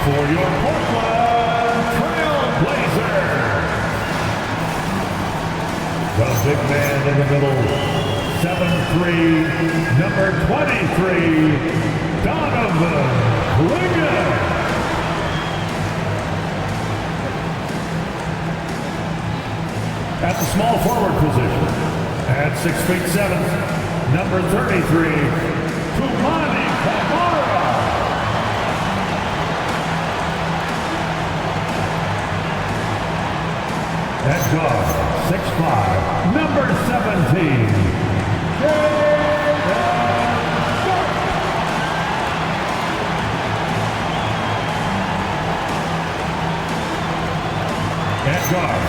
for your Portland Trail Blazers. The big man in the middle, 7'3", number 23, Donovan Clingan. At the small forward position, at 6'7", number 33, Toumani Camara. At guard, 6'5", number 17, at guard,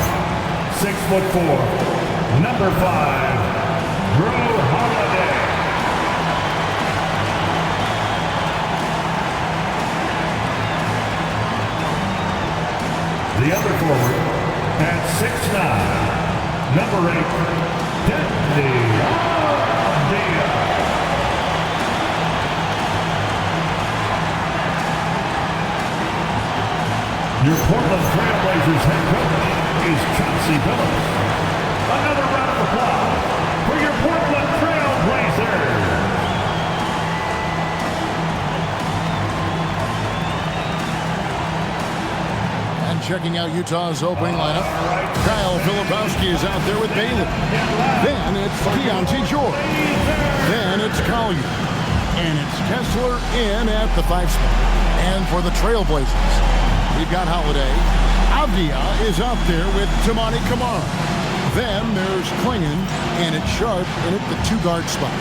6'4", number 5, Drew Holiday. The other forward, at 6'9", number 8, Denny Avdia. Your Portland Trail Blazers head coach is Chauncey Billups. Another round of applause for your Portland Trail Blazers. And checking out Utah's opening lineup, Kyle Filipowski is out there with Bailey. Then it's Keontae George. Then it's Collier. And it's Kessler in at the 5 spot. And for the Trail Blazers, we've got Holiday. Avdia is out there with Toumani Camara. Then there's Clingan, and it's Sharp in at the 2-guard spot.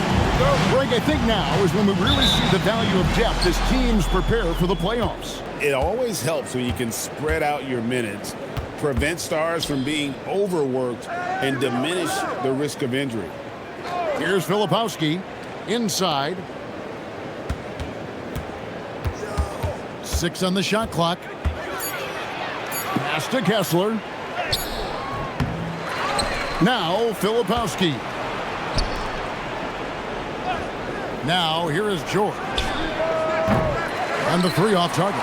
Greg, I think now is when we really see the value of depth as teams prepare for the playoffs. It always helps when you can spread out your minutes, prevent stars from being overworked, and diminish the risk of injury. Here's Filipowski inside. 6 on the shot clock. Pass to Kessler. Now Filipowski. Now here is George. And the 3 off target.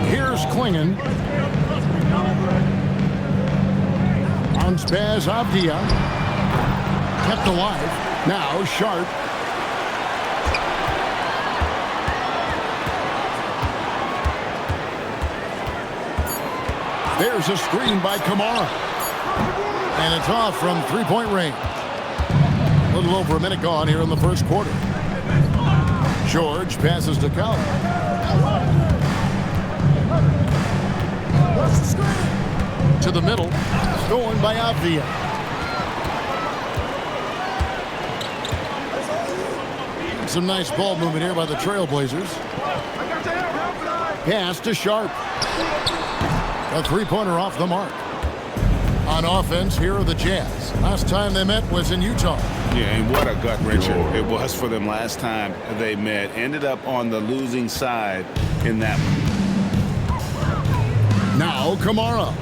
Here's Clingan. On Spaz Avdia. Kept alive. Now Sharp. There's a screen by Camara. And it's off from 3-point range. A little over a minute gone here in the first quarter. George passes to Collier. To the middle. Stolen by Avdia. Some nice ball movement here by the Trail Blazers. Pass to Sharp. A 3-pointer off the mark. On offense, here are the Jazz. Last time they met was in Utah. Yeah, and what a gut wrencher it was for them last time they met. Ended up on the losing side in that one. Now Camara.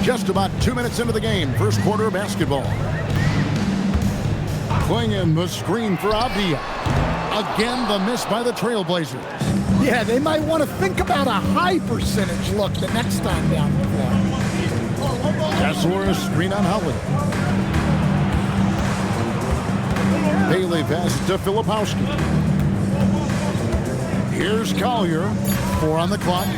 Just about 2 minutes into the game. First quarter of basketball. Clingan the screen for Avdia. Again, the miss by the Trail Blazers. Yeah, they might want to think about a high percentage look the next time down the floor. Kessler screen on Howley. Bailey pass to Filipowski. Here's Collier. 4 on the clock.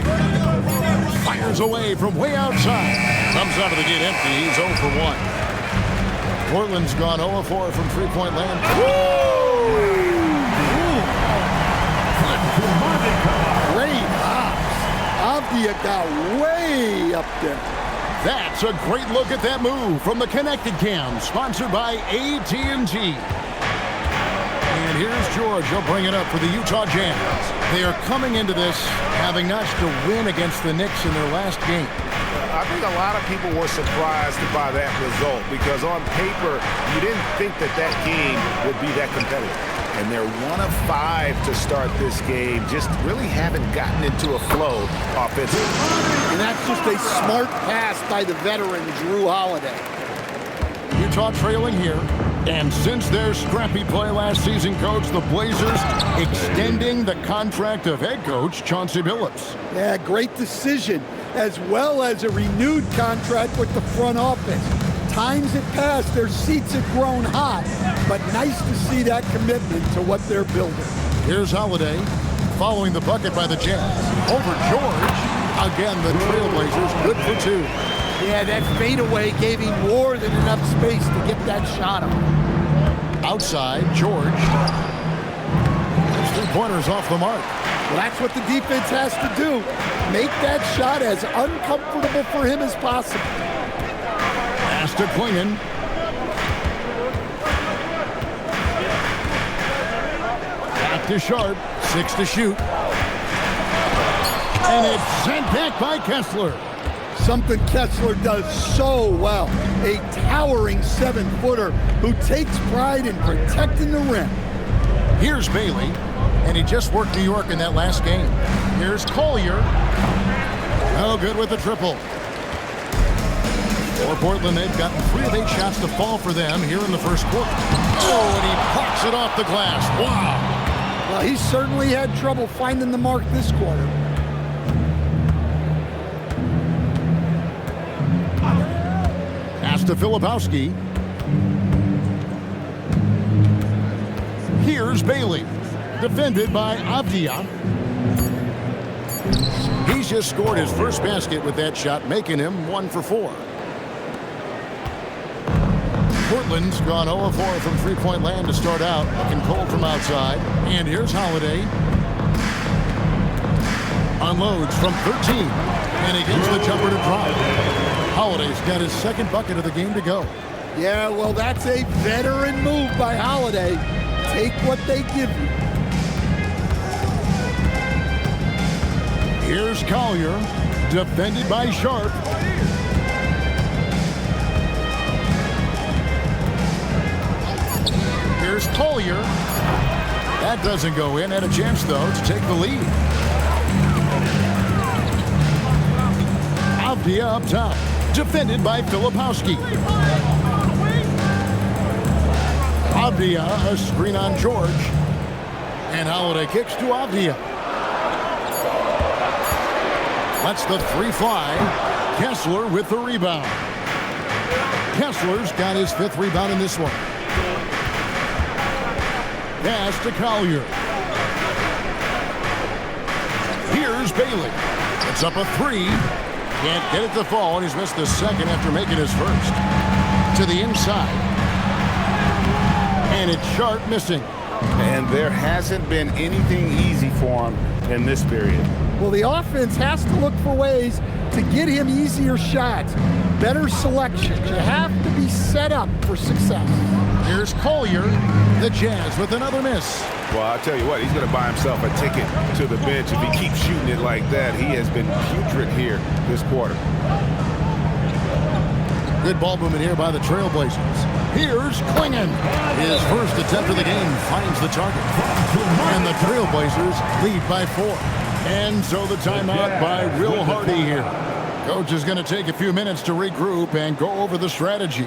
Fires away from way outside. Comes out of the gate empty. He's 0 for 1. Portland's gone 0 for 4 from 3-point land. Woo! Great hops. Avdia got way up there. That's a great look at that move from the Connected Cam, sponsored by AT&T. And here's George. He'll bring it up for the Utah Jazz. They are coming into this having notched a win against the Knicks in their last game. I think a lot of people were surprised by that result because on paper, you didn't think that that game would be that competitive. And they're 1 of 5 to start this game. Just really haven't gotten into a flow offensively. And that's just a smart pass by the veteran, Drew Holiday. Utah trailing here. And since their scrappy play last season, Coach, the Blazers extending the contract of head coach Chauncey Billups. Yeah, great decision, as well as a renewed contract with the front office. Times had passed, their seats had grown hot, but nice to see that commitment to what they're building. Here's Holiday following the bucket by the Jazz. Over George. Again, the Trailblazers good for two. Yeah, that fadeaway gave him more than enough space to get that shot up. Outside, George. His three-pointer's off the mark. Well, that's what the defense has to do. Make that shot as uncomfortable for him as possible. Pass to Klingon. Back to Sharp. 6 to shoot. And it's sent back by Kessler. Something Kessler does so well. A towering 7-footer who takes pride in protecting the rim. Here's Bailey, and he just worked New York in that last game. Here's Collier. No good with the triple. For Portland, they've gotten 3 of 8 shots to fall for them here in the first quarter. Oh, and he pops it off the glass. Wow. Well, he certainly had trouble finding the mark this quarter. Pass to Filipowski. Here's Bailey, defended by Avdia. He's just scored his first basket with that shot, making him 1 for 4. Portland's gone 0 of 4 from three-point land to start out, looking cold from outside. And here's Holiday. Unloads from 13, and he gets the jumper to drop. Holiday's got his second bucket of the game to go. Yeah, well, that's a veteran move by Holiday. Take what they give you. Here's Collier, defended by Sharp. Here's Collier. That doesn't go in. Had a chance, though, to take the lead. Avdia up top, defended by Filipowski. Avdia, a screen on George. And Holiday kicks to Avdia. Lets the 3 fly. Kessler with the rebound. Kessler's got his 5th rebound in this one. Pass to Collier. Here's Bailey. It's up a 3. Can't get it to fall, and he's missed the second after making his first. To the inside. And it's Sharp missing. And there hasn't been anything easy for him in this period. Well, the offense has to look for ways to get him easier shots, better selections. You have to be set up for success. Here's Collier, the Jazz with another miss. Well, I'll tell you what, he's going to buy himself a ticket to the bench if he keeps shooting it like that. He has been putrid here this quarter. Good ball movement here by the Trailblazers. Here's Klingon. His first attempt of the game finds the target. And the Trailblazers lead by 4. And so the timeout by Will Hardy here. Coach is going to take a few minutes to regroup and go over the strategy.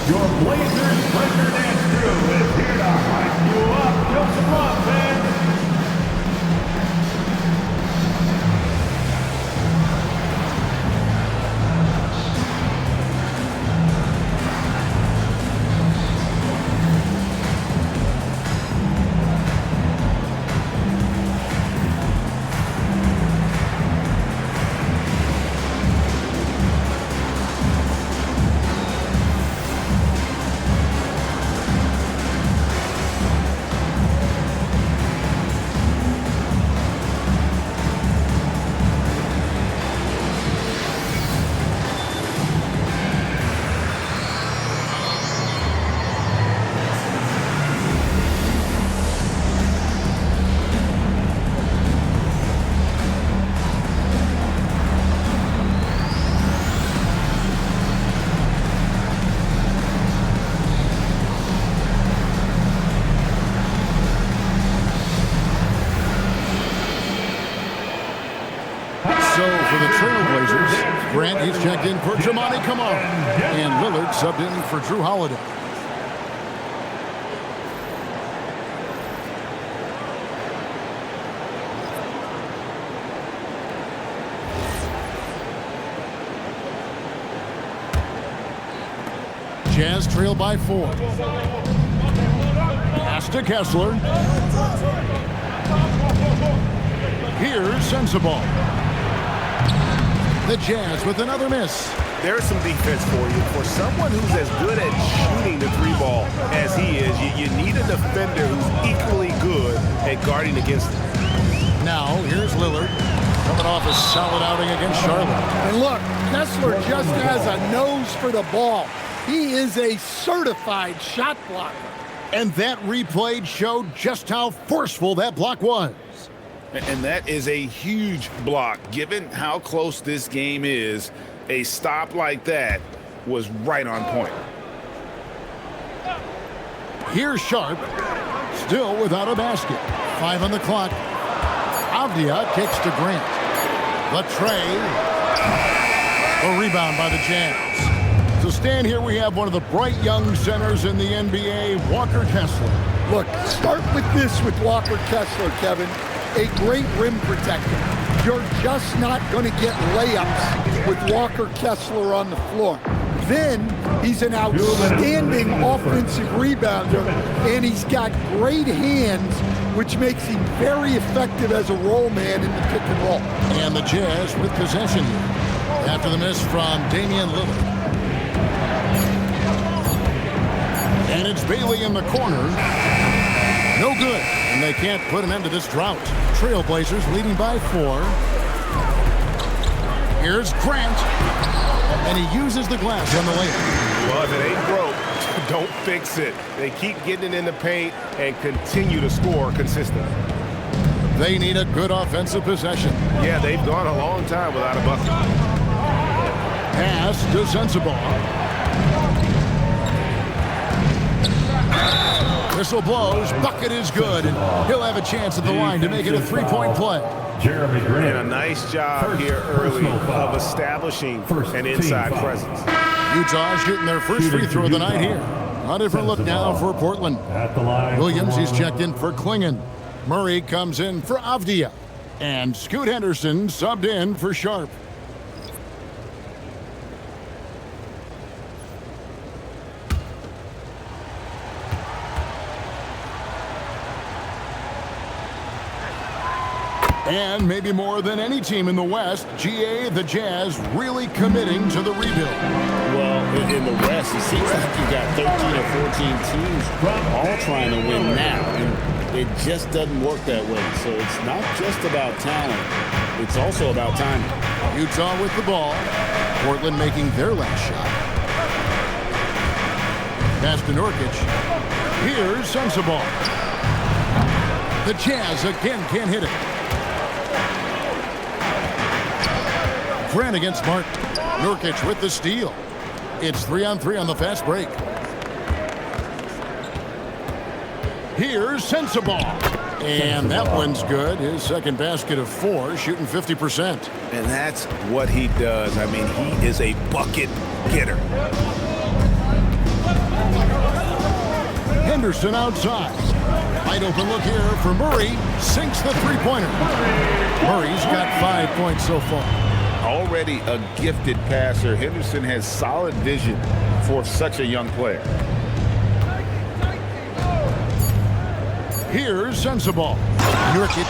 Your Blazers record dance crew is here to hype you up. Show some love, man. So for the Trailblazers, Grant, he's checked in for Jamani Kamara. And Lillard subbed in for Drew Holiday. Jazz trail by 4. Pass to Kessler. Here's Sensabaugh. The Jazz with another miss. There's some defense for you. For someone who's as good at shooting the three ball as he is, you need a defender who's equally good at guarding against him. Now, here's Lillard. Coming off a solid outing against Charlotte. And look, Kessler just has a nose for the ball. He is a certified shot blocker. And that replay showed just how forceful that block was. And that is a huge block. Given how close this game is, a stop like that was right on point. Here's Sharp, still without a basket. 5 on the clock. Avdia kicks to Grant. The tray. A rebound by the Jazz. So stand here, we have one of the bright young centers in the NBA, Walker Kessler. Look, start with this with Walker Kessler, Kevin. A great rim protector. You're just not going to get layups with Walker Kessler on the floor. Then he's an outstanding offensive rebounder, and he's got great hands, which makes him very effective as a roll man in the pick and roll. And the Jazz with possession after the miss from Damian Lillard. And it's Bailey in the corner. No good. And they can't put an end to this drought. Trailblazers leading by 4. Here's Grant. And he uses the glass on the layup. Well, if it ain't broke, don't fix it. They keep getting it in the paint and continue to score consistently. They need a good offensive possession. Yeah, they've gone a long time without a bucket. Pass to Sensabaugh. Whistle blows, bucket is good, and he'll have a chance at the line to make it a three-point play. Jeremy Grant. And a nice job here early of establishing an inside presence. Utah's getting their first free throw of the night here. A different look now for Portland. Williams, he's checked in for Klingon. Murray comes in for Avdia. And Scoot Henderson subbed in for Sharp. And maybe more than any team in the West, GA, the Jazz, really committing to the rebuild. Well, in the West, it seems like you got 13 or 14 teams all trying to win now. And it just doesn't work that way. So it's not just about talent. It's also about timing. Utah with the ball. Portland making their last shot. Pass to Nurkic. Here's Sensabaugh. The Jazz again can't hit it. Grant against Martin. Nurkic with the steal. It's 3-on-3 on the fast break. Here's Sensabaugh. And that one's good. His second basket of 4, shooting 50%. And that's what he does. I mean, he is a bucket getter. Henderson outside. Wide open look here for Murray. Sinks the three-pointer. Murray's got 5 points so far. Already a gifted passer, Henderson has solid vision for such a young player. Here's Sensabaugh. Nurkic.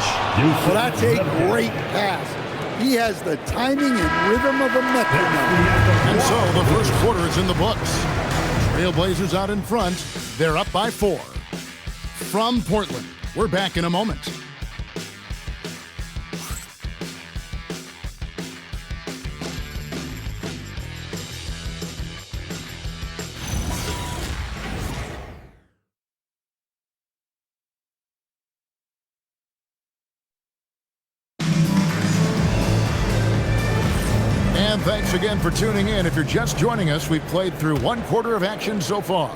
Well, that's a great pass. He has the timing and rhythm of a metronome. And so the first quarter is in the books. Trailblazers out in front. They're up by 4. From Portland, we're back in a moment. And thanks again for tuning in. If you're just joining us, we've played through 1 quarter of action so far.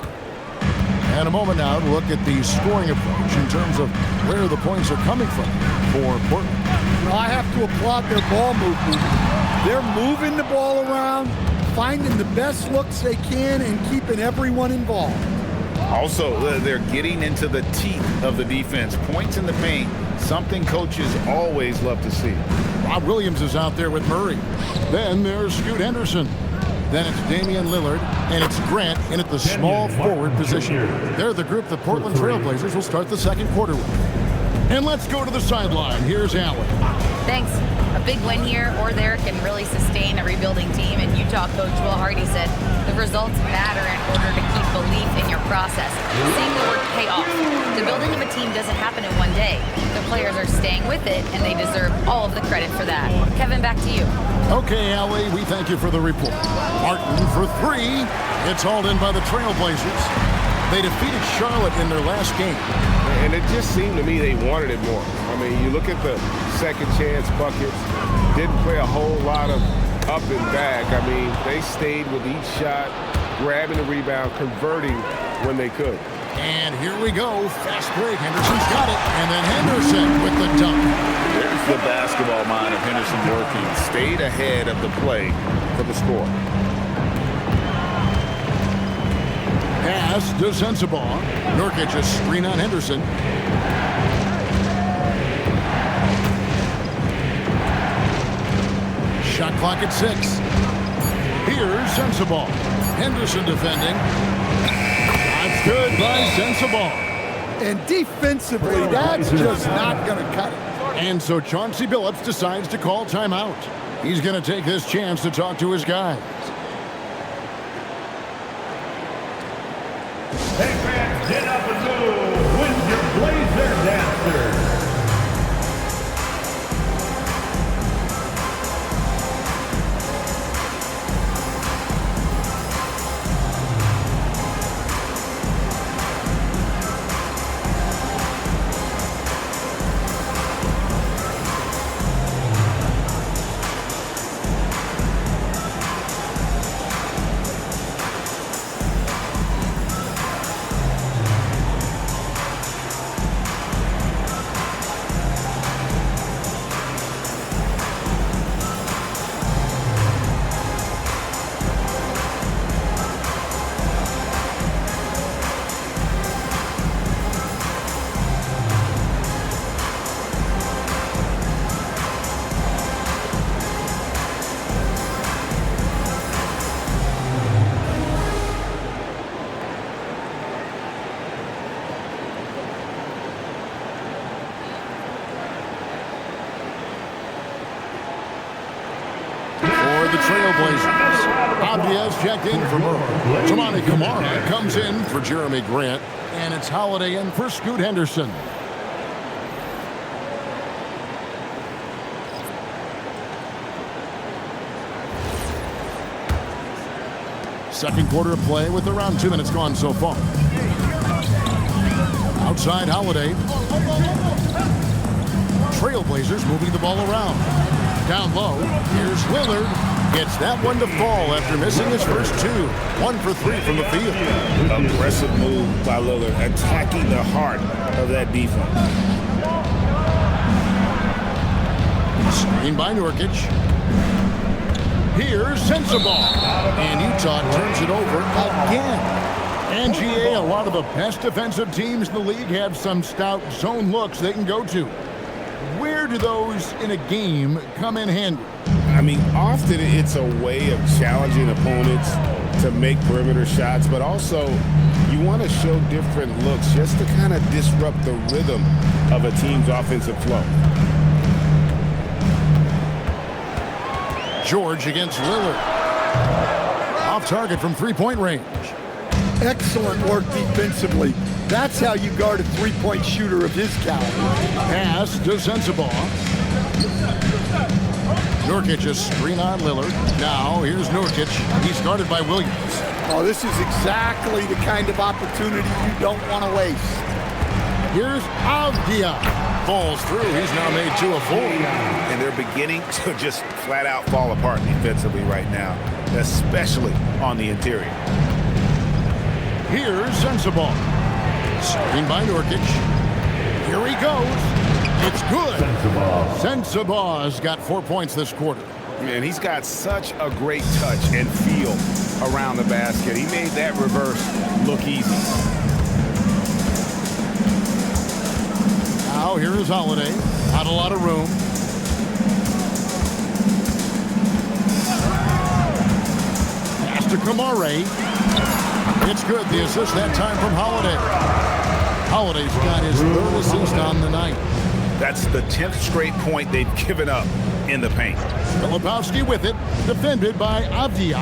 And a moment now to look at the scoring approach in terms of where the points are coming from for Portland. I have to applaud their ball movement. They're moving the ball around, finding the best looks they can, and keeping everyone involved. Also, they're getting into the teeth of the defense. Points in the paint, something coaches always love to see. Rob Williams is out there with Murray. Then there's Scoot Henderson. Then it's Damian Lillard, and it's Grant in at the small forward position. They're the group the Portland Trailblazers will start the second quarter with. And let's go to the sideline. Here's Allen. Thanks. A big win here or there can really sustain a rebuilding team, and Utah coach Will Hardy said the results matter in order to keep belief in your process. Seeing the work pay off. The building of a team doesn't happen in one day. The players are staying with it, and they deserve all of the credit for that. Kevin, back to you. Okay, Allie, we thank you for the report. Martin for three. It's hauled in by the Trailblazers. They defeated Charlotte in their last game. And it just seemed to me they wanted it more. I mean, you look at the second chance buckets, didn't play a whole lot of up and back. I mean, they stayed with each shot, grabbing the rebound, converting when they could. And here we go. Fast break. Henderson's got it. And then Henderson with the dunk. There's the basketball mind of Henderson working. Stayed ahead of the play for the score. Pass to Sensabaugh. Nurkic a screen on Henderson. Shot clock at 6. Here's Sensabaugh. Henderson defending. That's good by Sensabaugh. And defensively, that's just not going to cut it. And so Chauncey Billups decides to call timeout. He's going to take this chance to talk to his guys. Hey fans, get up and move with your Blazer dancers. The Trailblazers. Abdias checked in for Murray. Tamani Kamara comes in for Jeremy Grant. And it's Holiday in for Scoot Henderson. Second quarter of play with around 2 minutes gone so far. Outside Holiday. Trailblazers moving the ball around. Down low. Here's Lillard. Gets that one to fall after missing his first 2. 1 for 3 from the field. Aggressive move by Lillard, attacking the heart of that defense. Screen by Nurkic. Here's Sensabaugh. And Utah turns it over again. And GA, a lot of the best defensive teams in the league have some stout zone looks they can go to. Where do those in a game come in handy? I mean, often it's a way of challenging opponents to make perimeter shots, but also you want to show different looks just to kind of disrupt the rhythm of a team's offensive flow. George against Lillard. Off target from three-point range. Excellent work defensively. That's how you guard a three-point shooter of his caliber. Pass to Sensabaugh. Nurkic a screen on Lillard. Now here's Nurkic. He's guarded by Williams. Oh, this is exactly the kind of opportunity you don't want to waste. Here's Avdia. Falls through. He's now made 2 of 4. And they're beginning to just flat out fall apart defensively right now, especially on the interior. Here's Sensabaugh. Screen by Nurkic. Here he goes. It's good. Sensabaugh got 4 points this quarter. Man, he's got such a great touch and feel around the basket. He made that reverse look easy. Now here is Holiday. Not a lot of room. Pass to Kamare. It's good. The assist that time from Holiday. Holiday's got his third assist on the night. That's the 10th straight point they've given up in the paint. Filipowski with it, defended by Avdia.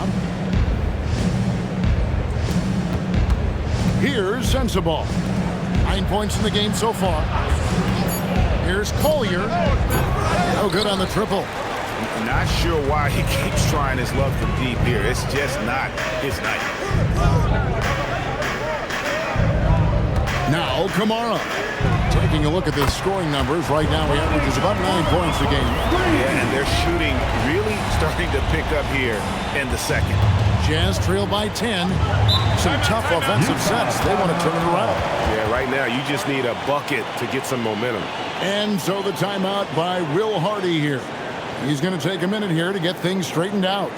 Here's Sensabaugh. 9 points in the game so far. Here's Collier. No good on the triple. Not sure why he keeps trying his luck from deep here. It's just not his night. Now Kamara. Taking a look at the scoring numbers right now, he averages about 9 points a game. Yeah, and they're shooting really starting to pick up here in the second. Jazz trail by 10. Some tough offensive sets. They want to turn it around. Yeah, right now you just need a bucket to get some momentum. And so the timeout by Will Hardy here. He's going to take a minute here to get things straightened out.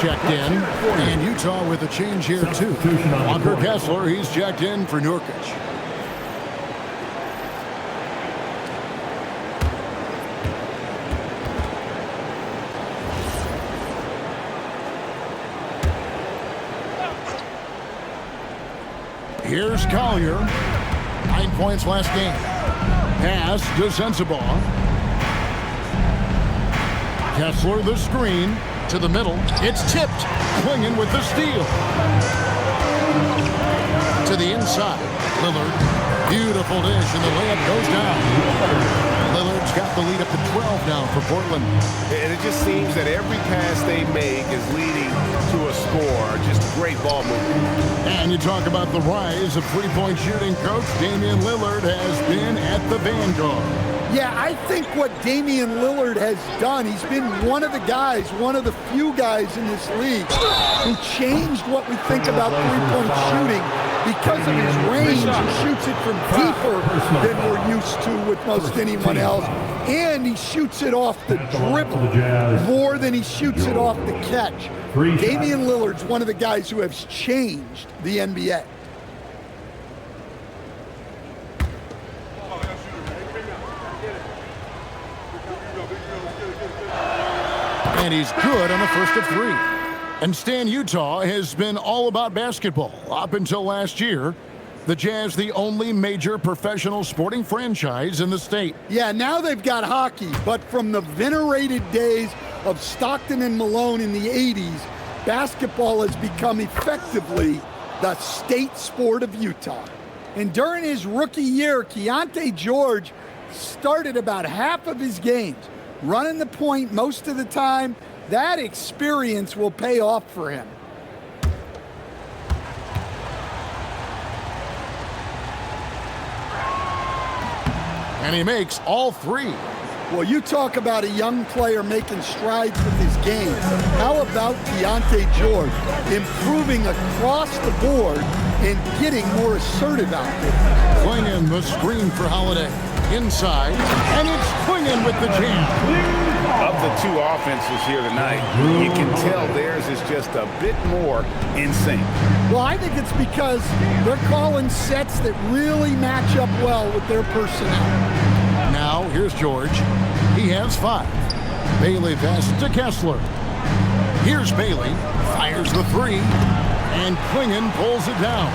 Checked in, and Utah with a change here too. Walker Kessler, he's checked in for Nurkic. Here's Collier. 9 points last game. Pass to Sensabaugh. Kessler the screen. To the middle. It's tipped. Klingen with the steal. To the inside. Lillard. Beautiful dish, and the layup goes down. Lillard's got the lead up to 12 now for Portland. And it just seems that every pass they make is leading to a score. Just great ball movement. And you talk about the rise of three-point shooting, Coach. Damian Lillard has been at the vanguard. Yeah, I think what Damian Lillard has done, he's been one of the guys, one of the few guys in this league who changed what we think about three-point shooting because of his range. He shoots it from deeper than we're used to with most anyone else. And he shoots it off the dribble more than he shoots it off the catch. Damian Lillard's one of the guys who has changed the NBA. And he's good on the first of three. And Stan, Utah has been all about basketball up until last year. The Jazz, the only major professional sporting franchise in the state. Yeah, now they've got hockey, but from the venerated days of Stockton and Malone in the 80s, basketball has become effectively the state sport of Utah. And during his rookie year, Keontae George started about half of his games, running the point most of the time. That experience will pay off for him. And he makes all three. Well, you talk about a young player making strides with his game. How about Keontae George improving across the board and getting more assertive out there. Klingon, the screen for Holiday. Inside, and it's Klingon with the jam. Of the two offenses here tonight, you can tell theirs is just a bit more in sync. Well, I think it's because they're calling sets that really match up well with their personnel. Now, here's George. He has 5. Bailey passes to Kessler. Here's Bailey, fires the 3, and Klingon pulls it down.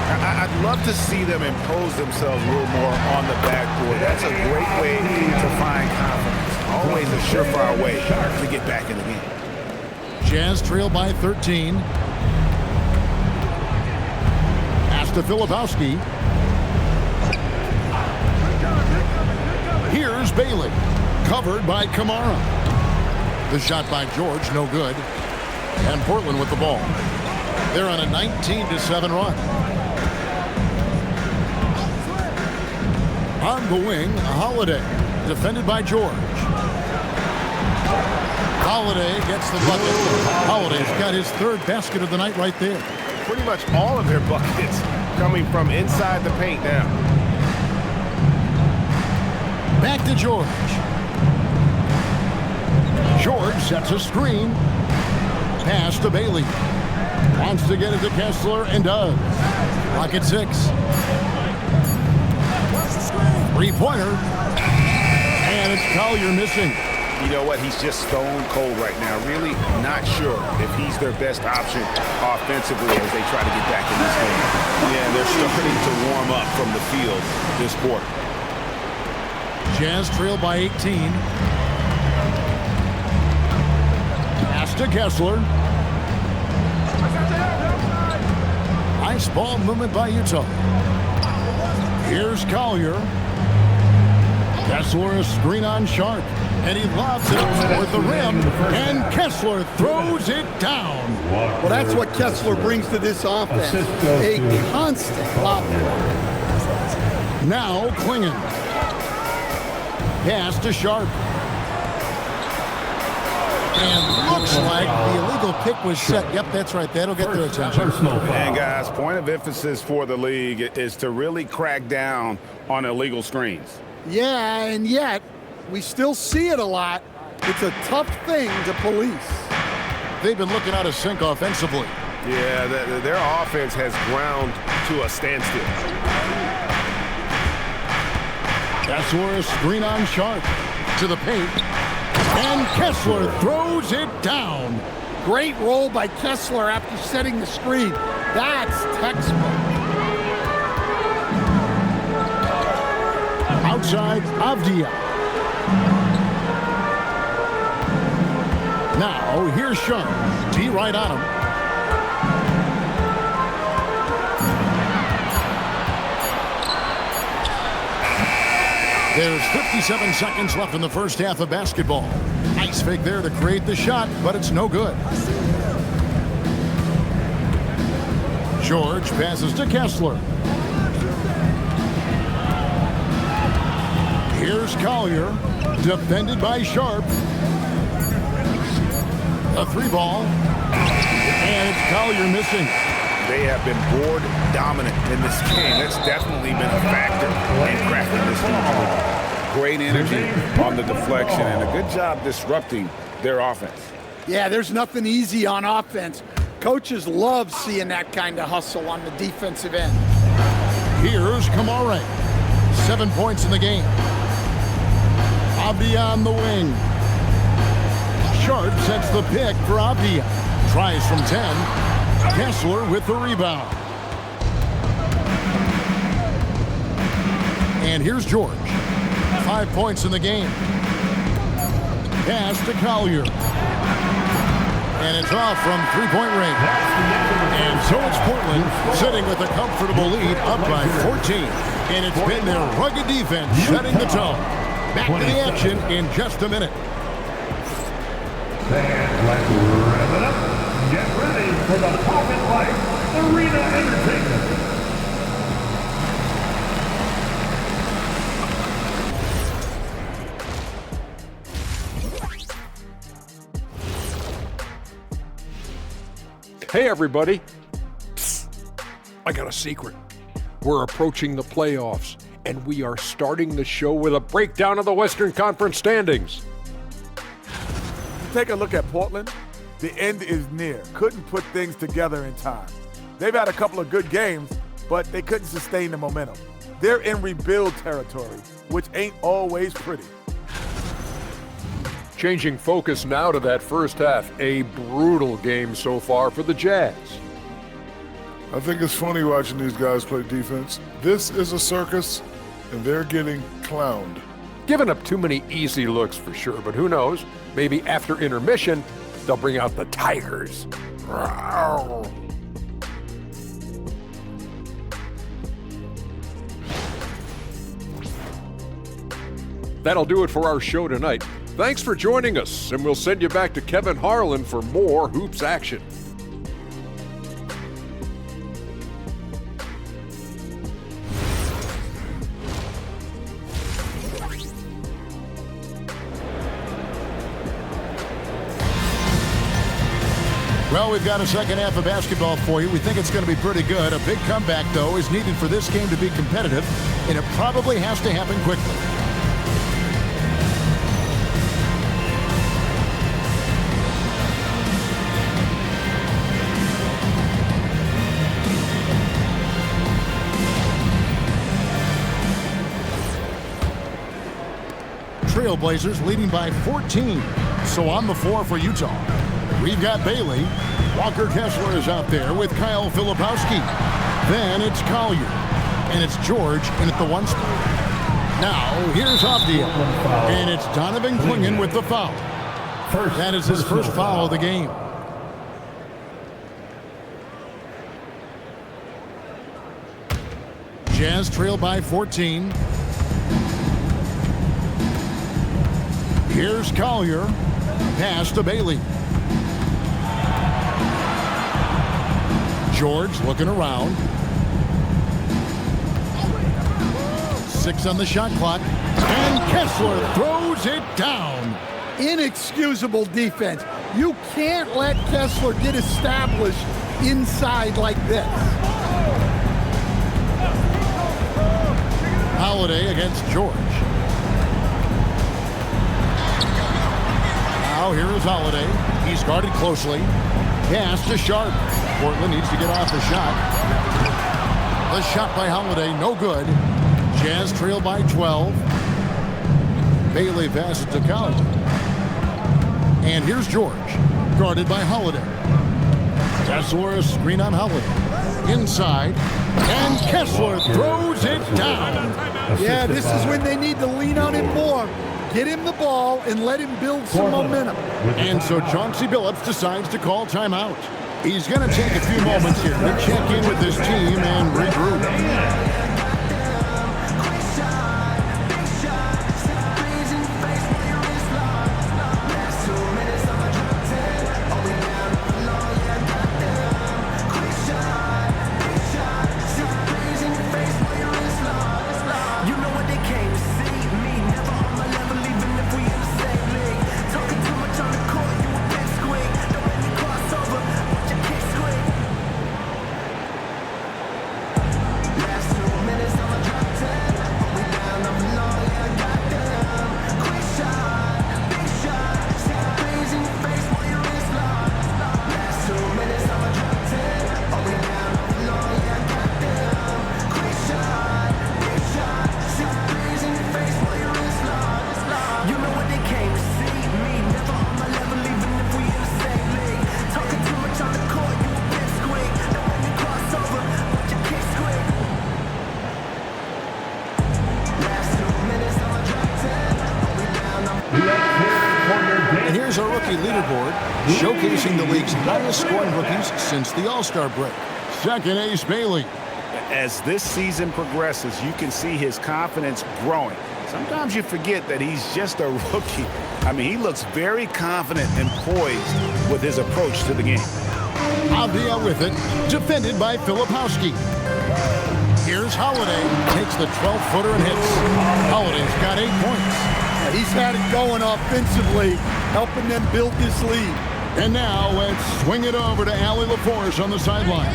I'd love to see them impose themselves a little more on the backboard. That's a great way to find confidence. Always a surefire way to get back in the game. Jazz trail by 13. Pass to Filipowski. Here's Bailey, covered by Kamara. The shot by George, no good. And Portland with the ball. They're on a 19-7 run. On the wing, Holiday, defended by George. Holiday gets the bucket. Holiday's got his 3rd basket of the night right there. Pretty much all of their buckets coming from inside the paint now. Back to George. George sets a screen. Pass to Bailey. Wants to get it to Kessler and does. Rocket 6. 3-pointer. And it's Collier missing. You know what? He's just stone cold right now. Really not sure if he's their best option offensively as they try to get back in this game. Yeah, they're starting to warm up from the field this quarter. Jazz trail by 18. Pass to Kessler. Nice ball movement by Utah. Here's Collier. Kessler a screen on Sharp. And he lobs it toward the rim. And Kessler throws it down. Well, that's what Kessler brings to this offense. A constant lob. Now Klingon. Pass to Sharp. And looks like the illegal pick was set. Yep, that's right. That'll get their attention. And guys, point of emphasis for the league is to really crack down on illegal screens. Yeah, and yet we still see it a lot. It's a tough thing to police. They've been looking out of sync offensively. Yeah, their offense has ground to a standstill. Kessler a screen on Sharp to the paint. And Kessler throws it down. Great roll by Kessler after setting the screen. That's textbook. Outside, Avdia. Now, here's Sean. T right on him. There's 57 seconds left in the first half of basketball. Nice fake there to create the shot, but it's no good. George passes to Kessler. Here's Collier, defended by Sharp. A 3-ball, and it's Collier missing. They have been board dominant in this game. That's definitely been a factor in cracking this game. Great energy on the deflection and a good job disrupting their offense. Yeah, there's nothing easy on offense. Coaches love seeing that kind of hustle on the defensive end. Here's Kamara. 7 points in the game. Avdia on the wing. Sharp sets the pick for Avdia. Tries from 10. Kessler with the rebound. And here's George. 5 points in the game. Pass to Collier. And it's off from three-point range. And so it's Portland sitting with a comfortable lead up by 14. And it's been their rugged defense setting the tone. Back to the action in just a minute. And let's rev it up. Get ready for the Pocket Light Arena Entertainment. Hey everybody. Psst. I got a secret. We're approaching the playoffs, and we are starting the show with a breakdown of the Western Conference standings. Take a look at Portland. The end is near. Couldn't put things together in time. They've had a couple of good games, but they couldn't sustain the momentum. They're in rebuild territory, which ain't always pretty. Changing focus now to that first half. A brutal game so far for the Jazz. I think it's funny watching these guys play defense. This is a circus, and they're getting clowned. Giving up too many easy looks for sure, but who knows? Maybe after intermission, they'll bring out the Tigers. Rawr. That'll do it for our show tonight. Thanks for joining us, and we'll send you back to Kevin Harlan for more hoops action. Well, we've got a second half of basketball for you. We think it's going to be pretty good. A big comeback, though, is needed for this game to be competitive, and it probably has to happen quickly. Trailblazers leading by 14. So on the floor for Utah, we've got Bailey. Walker Kessler is out there with Kyle Filipowski. Then it's Collier. And it's George in at the 1 spot. Now, here's Avdia. And it's Donovan Clingan with the foul. That is his first foul of the game. Jazz trail by 14. Here's Collier. Pass to Bailey. George looking around. 6 on the shot clock. And Kessler throws it down. Inexcusable defense. You can't let Kessler get established inside like this. Holiday against George. Now here is Holiday. He's guarded closely. Pass to Sharp. Portland needs to get off the shot. The shot by Holiday, no good. Jazz trail by 12. Bailey passes to Collier. And here's George, guarded by Holiday. Kessler, screen on Holiday. Inside, and Kessler throws it down. Yeah, this is when they need to lean on him more. Get him the ball and let him build some momentum. And so Chauncey Billups decides to call timeout. He's going to take a few moments here to check in with his team and regroup. And here's our rookie leaderboard, showcasing the league's highest scoring rookies since the All-Star break. Second, Ace Bailey. As this season progresses, you can see his confidence growing. Sometimes you forget that he's just a rookie. I mean, he looks very confident and poised with his approach to the game. Avdia with it, defended by Filipowski. Here's Holiday, takes the 12-footer and hits. Holiday's got 8 points. He's had it going offensively, helping them build this lead. And now let's swing it over to Allie LaForce on the sideline.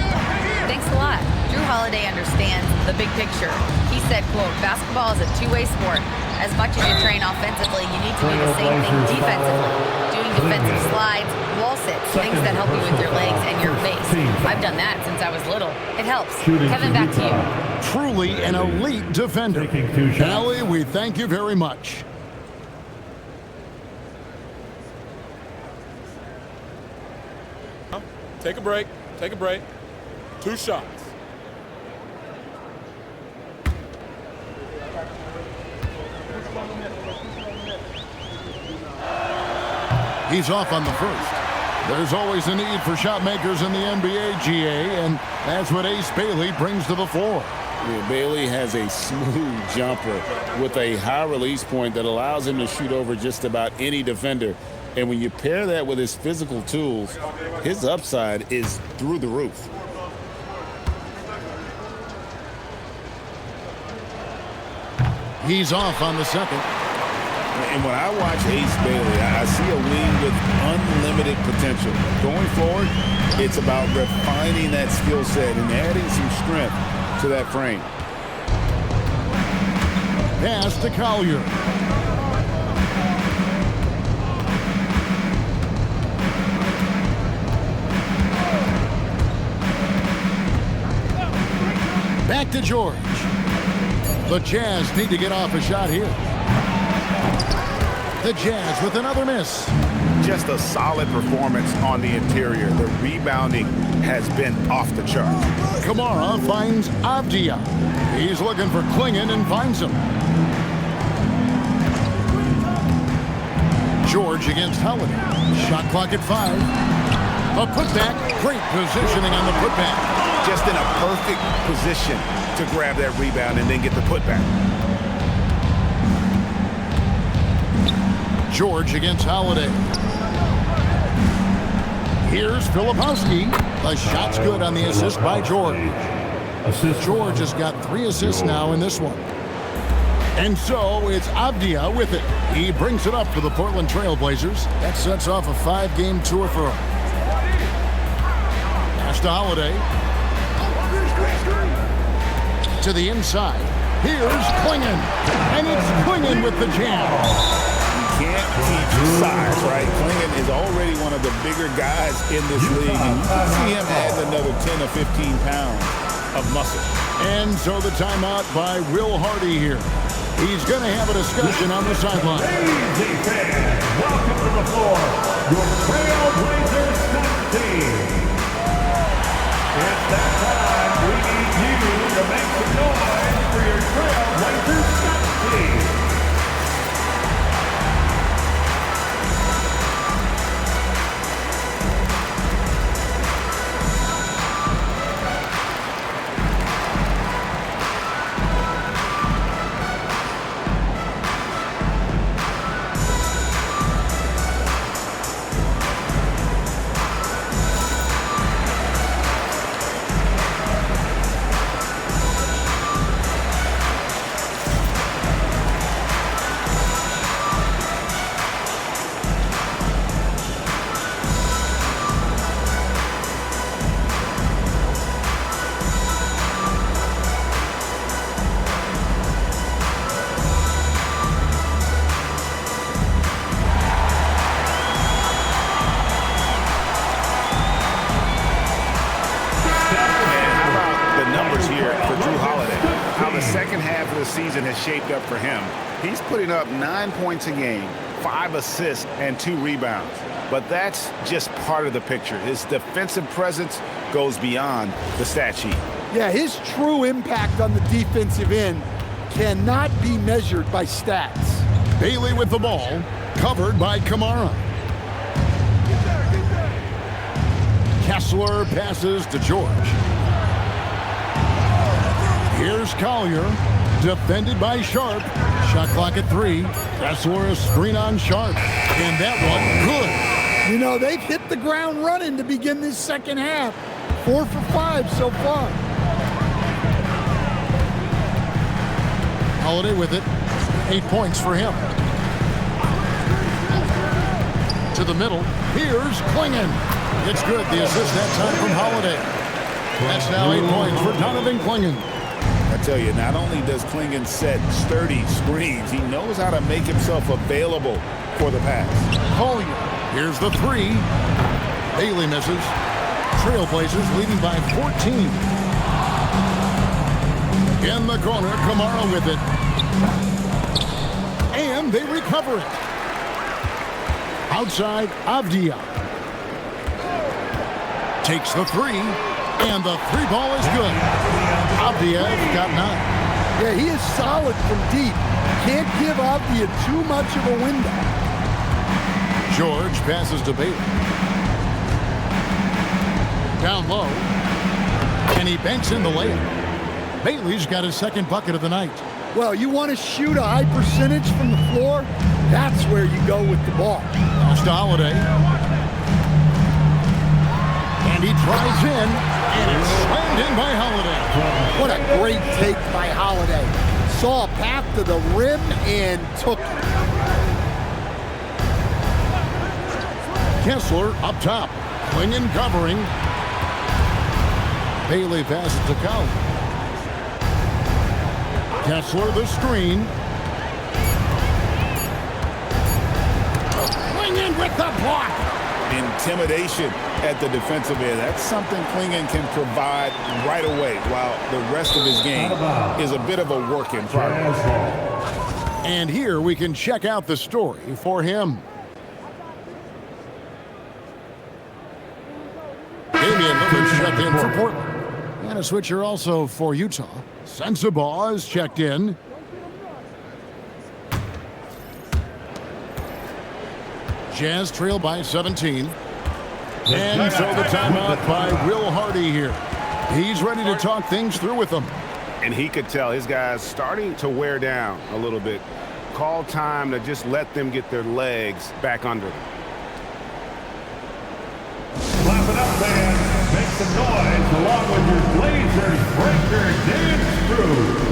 Thanks a lot. Drew Holiday understands the big picture. He said, quote, basketball is a two-way sport. As much as you train offensively, you need to do the same thing defensively. Doing defensive slides, wall sits, things that help you with your legs and your base. I've done that since I was little. It helps. Kevin, back to you. Truly an elite defender. Allie, we thank you very much. Take a break. Take a break. 2 shots. He's off on the first. There's always a need for shot makers in the NBA, GA, and that's what Ace Bailey brings to the floor. Yeah, Bailey has a smooth jumper with a high release point that allows him to shoot over just about any defender. And when you pair that with his physical tools, his upside is through the roof. He's off on the second. And when I watch Ace Bailey, I see a wing with unlimited potential. Going forward, it's about refining that skill set and adding some strength to that frame. Pass to Collier. Back to George. The Jazz need to get off a shot here. The Jazz with another miss. Just a solid performance on the interior. The rebounding has been off the charts. Kamara finds Avdia. He's looking for Klingon and finds him. George against Holiday. Shot clock at 5. A putback. Great positioning on the putback. Just in a perfect position to grab that rebound and then get the putback. George against Holiday. Here's Filipowski. The shot's good on the assist by George. George has got 3 assists now in this one. And so it's Avdia with it. He brings it up for the Portland Trail Blazers. That sets off a 5-game tour for him. Pass to Holiday. To the inside. Here's Klingon. And it's Klingon with the jam. Can't teach size, right? Klingon is already one of the bigger guys in this league, and you can see him add another 10 or 15 pounds of muscle. And so the timeout by Will Hardy here. He's going to have a discussion on the sideline. Ladies fans, welcome to the floor, your Trailblazers team. It's that time. We need you to make some noise for your Trailblazers team. Season has shaped up for him. He's putting up 9 points a game, 5 assists, and 2 rebounds. But that's just part of the picture. His defensive presence goes beyond the stat sheet. Yeah, his true impact on the defensive end cannot be measured by stats. Bailey with the ball, covered by Kamara. Kessler passes to George. Here's Collier. Defended by Sharp. Shot clock at 3. Kessler a screen on Sharp. And that one good. You know, they've hit the ground running to begin this second half. 4 for 5 so far. Holiday with it. 8 points for him. To the middle. Here's Klingon. It's good. The assist that time from Holiday. That's now 8 points for Donovan Clingan. I tell you, not only does Clingan set sturdy screens, he knows how to make himself available for the pass. Collier, here's the three. Bailey misses. Trailblazers leading by 14. In the corner, Kamara with it. And they recover it. Outside, Avdia. Takes the three. And the three ball is good. Avdia got 9. Yeah, he is solid from deep. Can't give Avdia too much of a window. George passes to Bailey. Down low. And he banks in the layup. Bailey's got his second bucket of the night. Well, you want to shoot a high percentage from the floor? That's where you go with the ball. Pass to Holiday. And he drives in, and it's slammed in by Holiday. What a great take by Holiday. Saw a path to the rim and took it. Kessler up top. Clingan covering. Bailey passes to Cowley. Kessler the screen. Clingan with the block. Intimidation at the defensive end. That's something Clingan can provide right away, while the rest of his game is a bit of a work in progress. And here we can check out the story for him. Damian Lillard checked in for Portland. And a switcher also for Utah. Sensabaugh is checked in. Jazz trail by 17. And so the timeout by Will Hardy here. He's ready to talk things through with them. And he could tell his guys starting to wear down a little bit. Call time to just let them get their legs back under them. Clap it up, fans. Make some noise along with your Blazers breaker dance crew.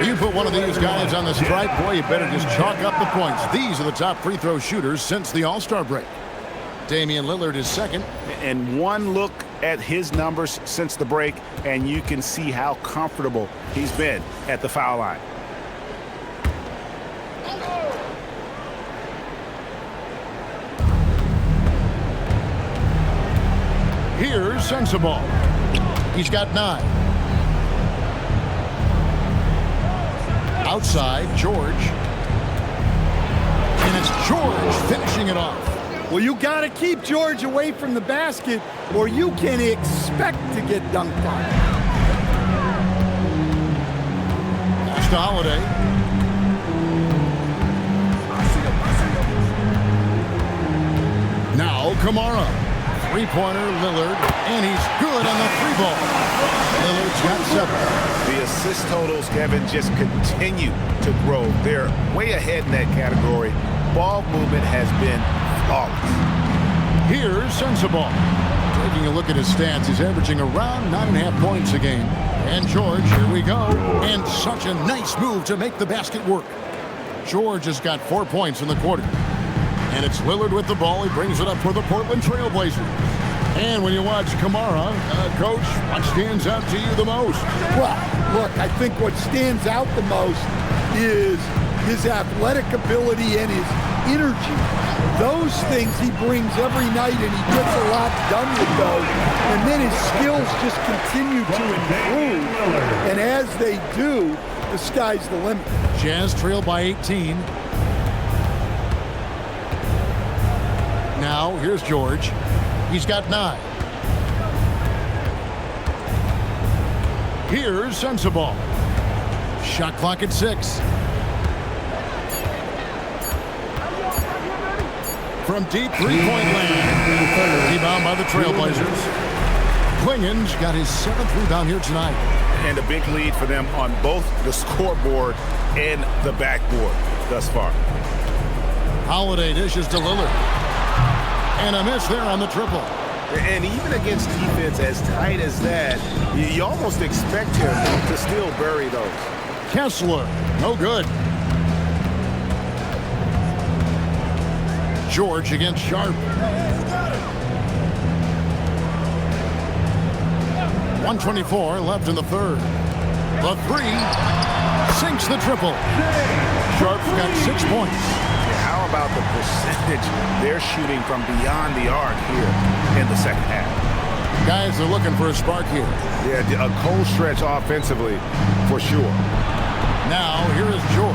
You put one of these guys on the stripe, boy, you better just chalk up the points. These are the top free throw shooters since the All-Star break. Damian Lillard is second. And one look at his numbers since the break, and you can see how comfortable he's been at the foul line. Here's Sensabaugh. He's got 9. Outside, George. And it's George finishing it off. Well, you got to keep George away from the basket, or you can expect to get dunked on. Pass to Holiday. Now Kamara. Three-pointer, Lillard, and he's good on the three ball. Lillard's got 7. The assist totals, Kevin, just continue to grow. They're way ahead in that category. Ball movement has been flawless. Here's Sensabaugh. Taking a look at his stats, he's averaging around 9.5 points a game. And George, here we go. And such a nice move to make the basket work. George has got 4 points in the quarter. And it's Lillard with the ball. He brings it up for the Portland Trailblazers. And when you watch Kamara, Coach, what stands out to you the most? Well, look, I think what stands out the most is his athletic ability and his energy. Those things he brings every night, and he gets a lot done with those. And then his skills just continue to improve. And as they do, the sky's the limit. Jazz trail by 18. Now, here's George. He's got 9. Here's Sensabaugh. Shot clock at 6. From deep three-point land. Rebound by the Trailblazers. Clingan's got his 7th rebound here tonight. And a big lead for them on both the scoreboard and the backboard thus far. Holiday dishes to Lillard. And a miss there on the triple. And even against defense as tight as that, you almost expect him to still bury those. Kessler, no good. George against Sharp. 1:24 left in the third. The 3 sinks the triple. Sharp's got 6 points. How about the percentage they're shooting from beyond the arc here in the second half? Guys are looking for a spark here. Yeah, a cold stretch offensively for sure. Now, here is George.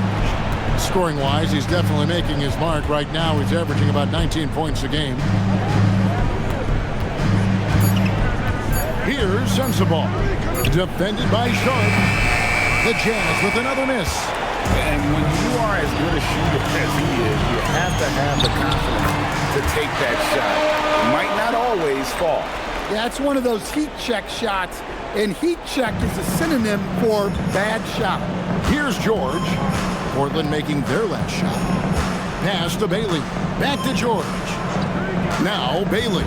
Scoring-wise, he's definitely making his mark. Right now, he's averaging about 19 points a game. Here's Sensabaugh. Defended by Sharp. The Jazz with another miss. And when you are as good a shooter as he is, you have to have the confidence to take that shot. It might not always fall. Yeah, it's one of those heat check shots, and heat check is a synonym for bad shot. Here's George. Portland making their last shot. Pass to Bailey. Back to George. Now Bailey.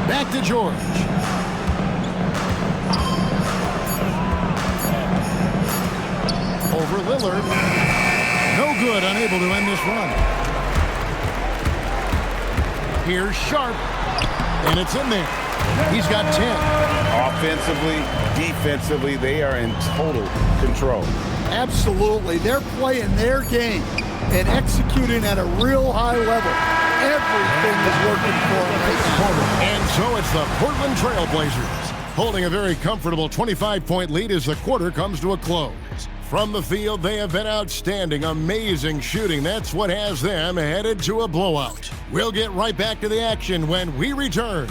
Back to George. Over Lillard. No good, unable to end this run. Here's Sharp. And it's in there. He's got 10. Offensively, defensively, they are in total control. Absolutely. They're playing their game and executing at a real high level. Everything is working for them right now. And so it's the Portland Trailblazers holding a very comfortable 25-point lead as the quarter comes to a close. From the field, they have been outstanding, amazing shooting. That's what has them headed to a blowout. We'll get right back to the action when we return.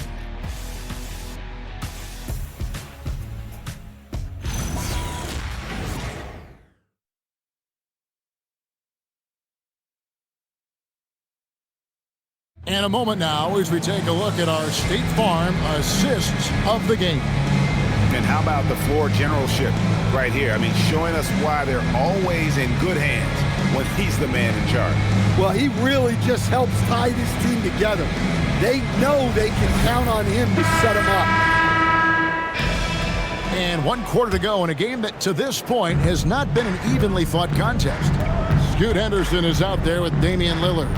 And a moment now as we take a look at our State Farm assists of the game. And how about the floor generalship right here? I mean, showing us why they're always in good hands when he's the man in charge. Well, he really just helps tie this team together. They know they can count on him to set them up. And 1 quarter to go in a game that to this point has not been an evenly fought contest. Scoot Henderson is out there with Damian Lillard.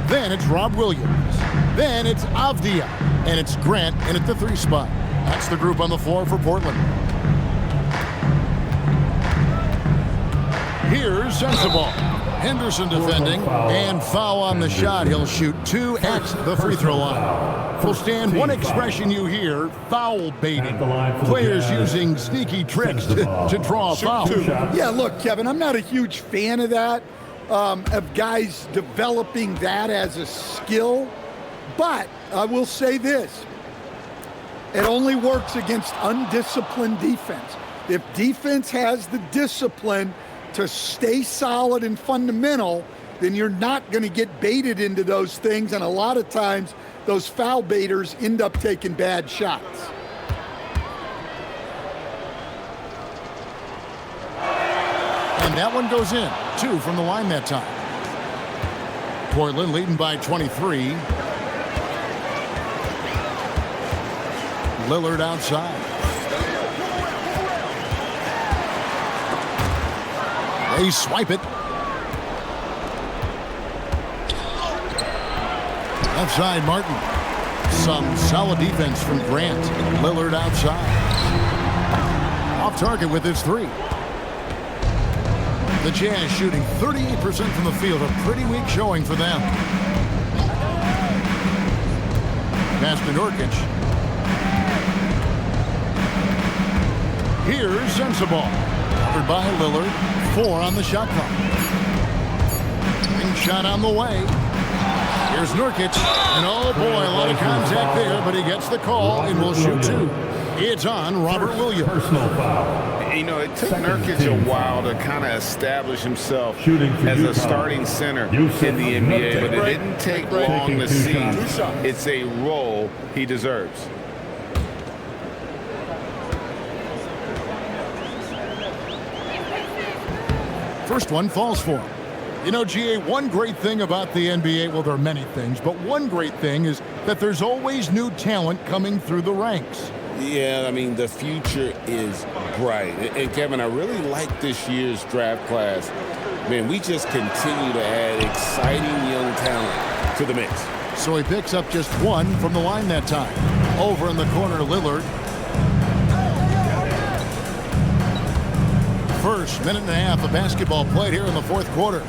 Then it's Rob Williams. Then it's Avdia. And it's Grant in at the 3 spot. That's the group on the floor for Portland. Here's Sensabaugh. Henderson defending. And foul on the shot. He'll shoot 2 at the free throw line. Full stand, one expression you hear, foul baiting. Players using sneaky tricks to draw a foul. Yeah, look, Kevin, I'm not a huge fan of that. Of guys developing that as a skill. But I will say this. It only works against undisciplined defense. If defense has the discipline to stay solid and fundamental, then you're not going to get baited into those things. And a lot of times, those foul baiters end up taking bad shots. And that one goes in. 2 from the line that time. Portland leading by 23. Lillard outside. They swipe it. Left side, Martin. Some solid defense from Grant. Lillard outside. Off target with his 3. The Jazz shooting 38% from the field, a pretty weak showing for them. Pass to Nurkic. Here's Sensabaugh. Covered by Lillard. 4 on the shot clock. Ring shot on the way. Here's Nurkic. And oh boy, a lot of contact there, but he gets the call and will shoot 2. It's on Robert Williams. Personal foul. You know, it took Nurkic a while to kind of establish himself as a starting center in the NBA, but it didn't take long to see it's a role he deserves. First one falls for him. You know, GA, one great thing about the NBA, well, there are many things, but one great thing is that there's always new talent coming through the ranks. Yeah, I mean, the future is bright. And Kevin, I really like this year's draft class. Man, we just continue to add exciting young talent to the mix. So he picks up just 1 from the line that time. Over in the corner, Lillard. First minute and a half of basketball played here in the fourth quarter.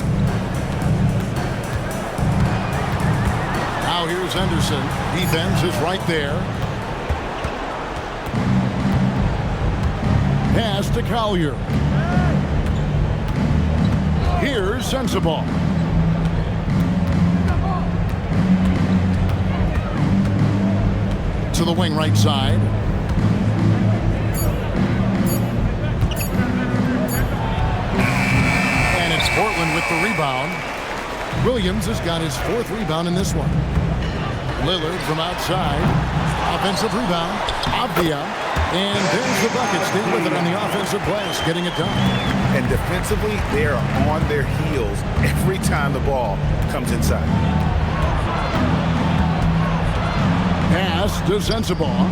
Now here's Henderson. Defense is right there. Pass to Collier. Here's Sensabaugh. To the wing right side. And it's Portland with the rebound. Williams has got his 4th rebound in this one. Lillard from outside. Offensive rebound. Avdia. And there's the bucket. Stay with it on the offensive glass, getting it done. And defensively, they are on their heels every time the ball comes inside. Pass to Sensabaugh.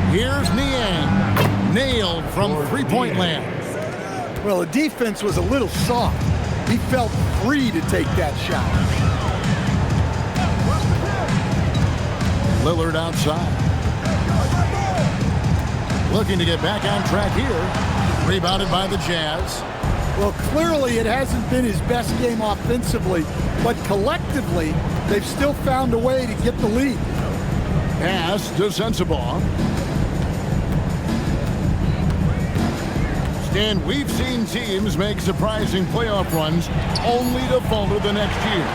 Here's Niang. Nailed from three-point land. Well, the defense was a little soft. He felt free to take that shot. Lillard outside. Looking to get back on track here. Rebounded by the Jazz. Well, clearly it hasn't been his best game offensively, but collectively, they've still found a way to get the lead. Pass to Sensabaugh. Stan, we've seen teams make surprising playoff runs only to falter the next year.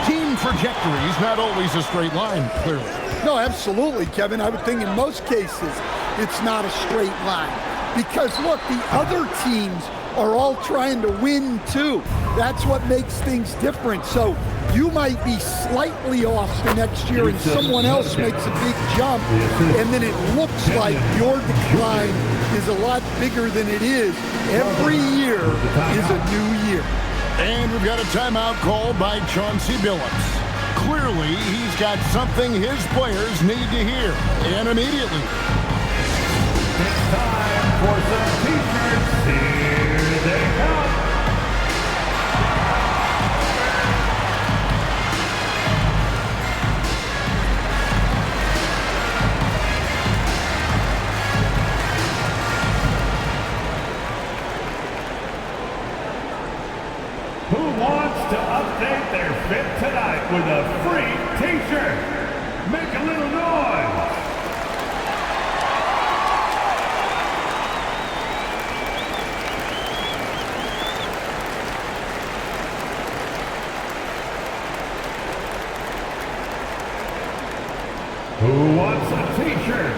Team trajectory is not always a straight line, clearly. No, absolutely, Kevin. I would think in most cases, it's not a straight line. Because, look, the other teams are all trying to win, too. That's what makes things different. So you might be slightly off the next year and someone else makes a big jump, and then it looks like your decline is a lot bigger than it is. Every year is a new year. And we've got a timeout called by Chauncey Billups. Clearly, he's got something his players need to hear, and immediately. It's time for some t-shirts. Here they come. Who wants to update their fit tonight with a free t-shirt? Make a little noise. Who wants a t-shirt?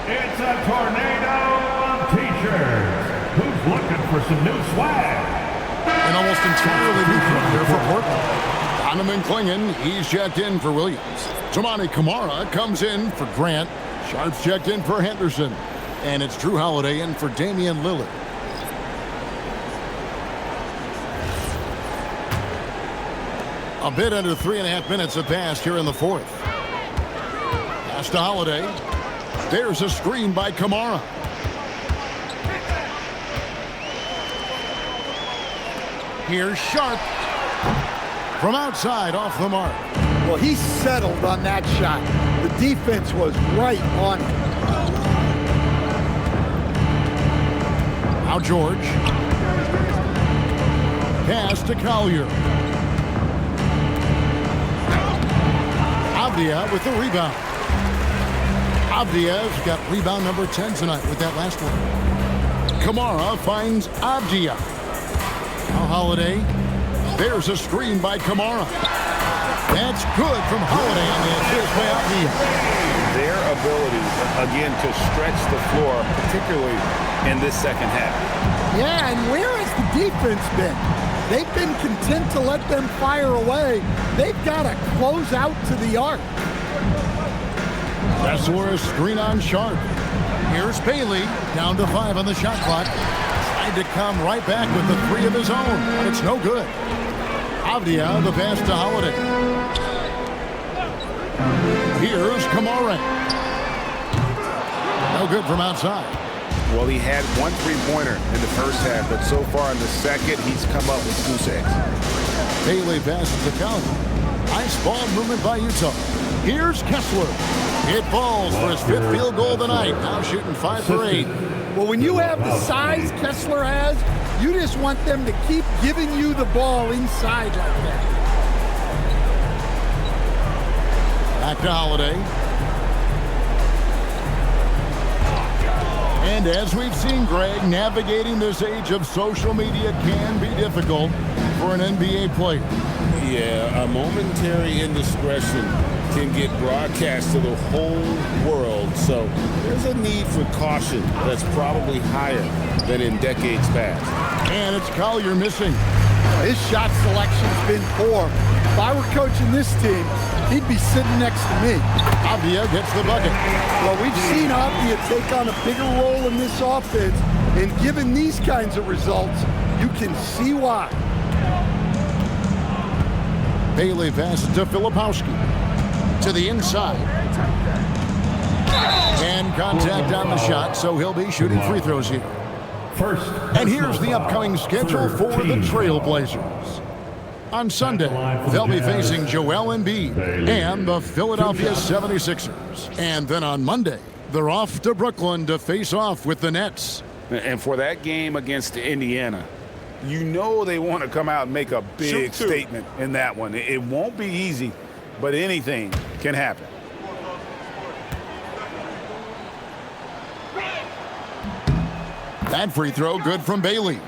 It's a tornado of t-shirts. Who's looking for some new swag? An almost entirely new front here for Portland. Donovan Clingan, he's checked in for Williams. Toumani Camara comes in for Grant. Sharp's checked in for Henderson. And it's Drew Holiday in for Damian Lillard. A bit under 3.5 minutes have passed here in the fourth. Pass to Holiday. There's a screen by Camara. Here's Sharp. From outside, off the mark. Well, he settled on that shot. The defense was right on it. Now George. Pass to Collier. Avdia with the rebound. Avdia's got rebound number 10 tonight with that last one. Kamara finds Avdia. Now Holiday. There's a screen by Kamara. That's good from Holiday on the assist by Avdia. Their ability, again, to stretch the floor, particularly in this second half. Yeah, and where has the defense been? They've been content to let them fire away. They've got to close out to the arc. Kessler screen on Sharp. Here's Bailey, down to 5 on the shot clock. Tried to come right back with the 3 of his own, but it's no good. Avdia, the pass to Holiday. Here's Kamara. No good from outside. Well, he had one three-pointer in the first half, but so far in the second, he's come up with goose eggs. Bailey passes to Collier. Nice ball movement by Utah. Here's Kessler. It falls for his 5th field goal of the night. Now shooting 5 for 8. Well, when you have the size Kessler has, you just want them to keep giving you the ball inside like that. Back to Holiday. And as we've seen, Greg, navigating this age of social media can be difficult for an NBA player. Yeah, a momentary indiscretion can get broadcast to the whole world, so there's a need for caution that's probably higher than in decades past. And it's Collier missing. His shot selection's been poor. If I were coaching this team, he'd be sitting next to me. Avdia gets the bucket. Well, we've seen Avdia take on a bigger role in this offense, and given these kinds of results, you can see why. Bailey passes to Filipowski. To the inside. And contact on the shot, so he'll be shooting free throws here. And here's the upcoming schedule for the Trailblazers. On Sunday, they'll be facing Joel Embiid and the Philadelphia 76ers. And then on Monday, they're off to Brooklyn to face off with the Nets. And for that game against Indiana, you know they want to come out and make a big statement in that one. It won't be easy, but anything can happen. That free throw good from Bailey.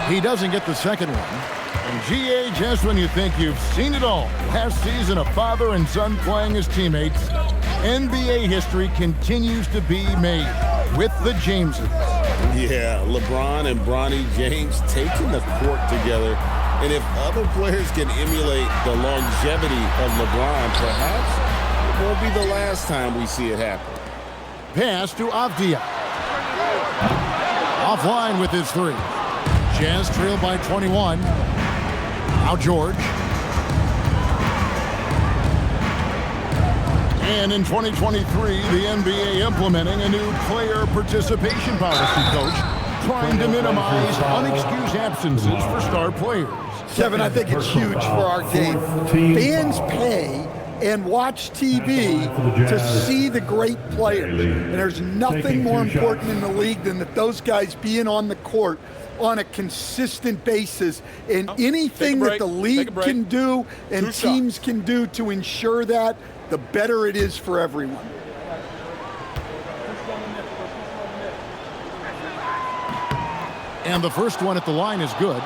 He doesn't get the second one. And GA, just when you think you've seen it all, last season a father and son playing as teammates, NBA history continues to be made with the Jameses. Yeah, LeBron and Bronny James taking the court together. And if other players can emulate the longevity of LeBron, perhaps it won't be the last time we see it happen. Pass to Avdia. Offline with his 3. Jazz trailed by 21. Now George. And in 2023, the NBA implementing a new player participation policy, Coach, trying to minimize unexcused absences for star players. Kevin, I think it's huge for our game. Fans pay and watch TV to see the great players. And there's nothing more important in the league than that those guys being on the court on a consistent basis, and anything that the league can do and teams can do to ensure that, the better it is for everyone. And the first one at the line is good.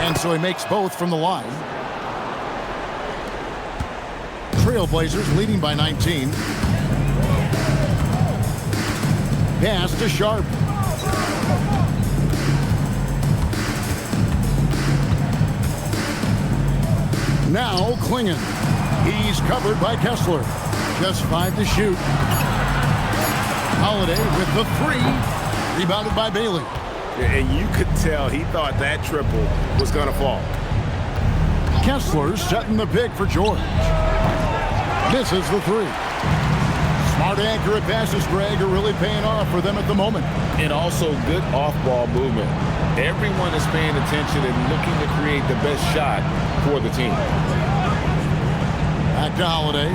And so he makes both from the line. Trailblazers leading by 19. Pass to Sharp. Now Klingon. He's covered by Kessler. Just 5 to shoot. Holiday with the 3. Rebounded by Bailey. And you could tell he thought that triple was going to fall. Kessler setting the pick for George. Misses the 3. Smart, accurate passes, Greg, are really paying off for them at the moment. And also good off-ball movement. Everyone is paying attention and looking to create the best shot for the team. Back to Holiday.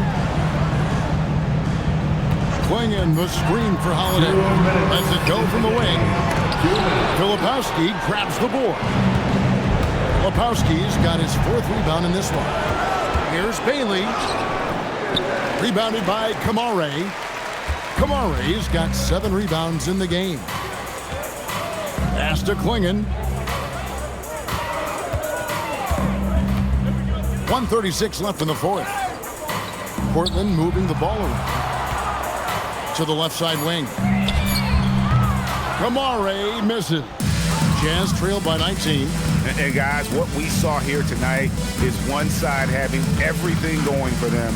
Klingon the screen for Holiday. Lets it go from the wing. Filipowski grabs the board. Filipowski's got his 4th rebound in this one. Here's Bailey. Rebounded by Kamare. Kamare's got 7 rebounds in the game. Pass to Klingon. 1:36 left in the 4th. Portland moving the ball around to the left side wing. Kamare misses. Jazz trailed by 19. And guys, what we saw here tonight is one side having everything going for them.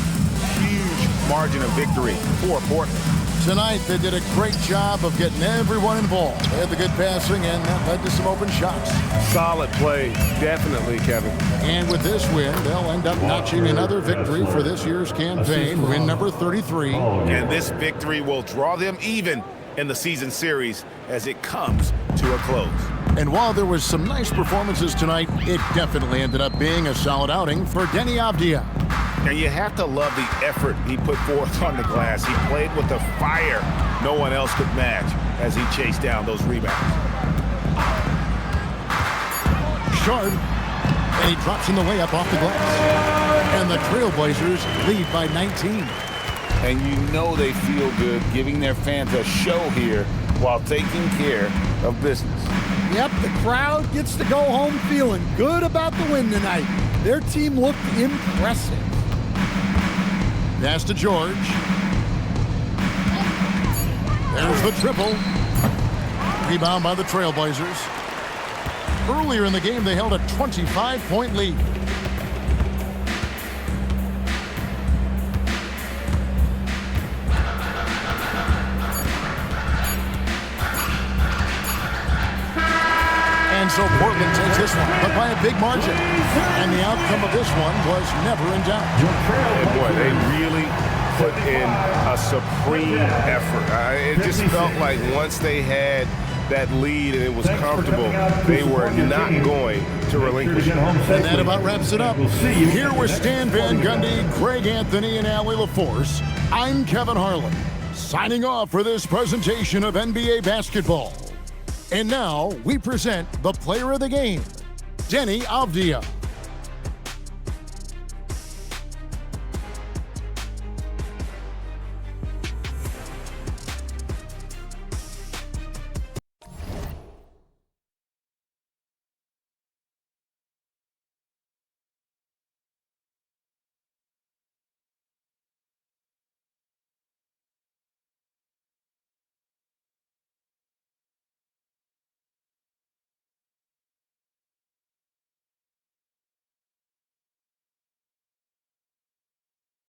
Huge margin of victory for Portland. Tonight, they did a great job of getting everyone involved. They had the good passing, and that led to some open shots. Solid play, definitely, Kevin. And with this win, they'll end up notching another victory for this year's campaign, win number 33. And this victory will draw them even in the season series as it comes to a close. And while there was some nice performances tonight, it definitely ended up being a solid outing for Deni Avdija. And you have to love the effort he put forth on the glass. He played with a fire no one else could match as he chased down those rebounds. Sharp, and he drops in the layup off the glass. And the Trailblazers lead by 19. And you know they feel good giving their fans a show here while taking care of business. Yep, the crowd gets to go home feeling good about the win tonight. Their team looked impressive. Pass to George. There's the triple. Rebound by the Trailblazers. Earlier in the game, they held a 25-point lead. And so Portland takes this one, but by a big margin. And the outcome of this one was never in doubt. And boy, they really put in a supreme effort. It just felt like once they had that lead and it was comfortable, they were not going to relinquish it. And that about wraps it up. Here with Stan Van Gundy, Greg Anthony, and Allie LaForce, I'm Kevin Harlan, signing off for this presentation of NBA basketball. And now we present the player of the game, Deni Avdija.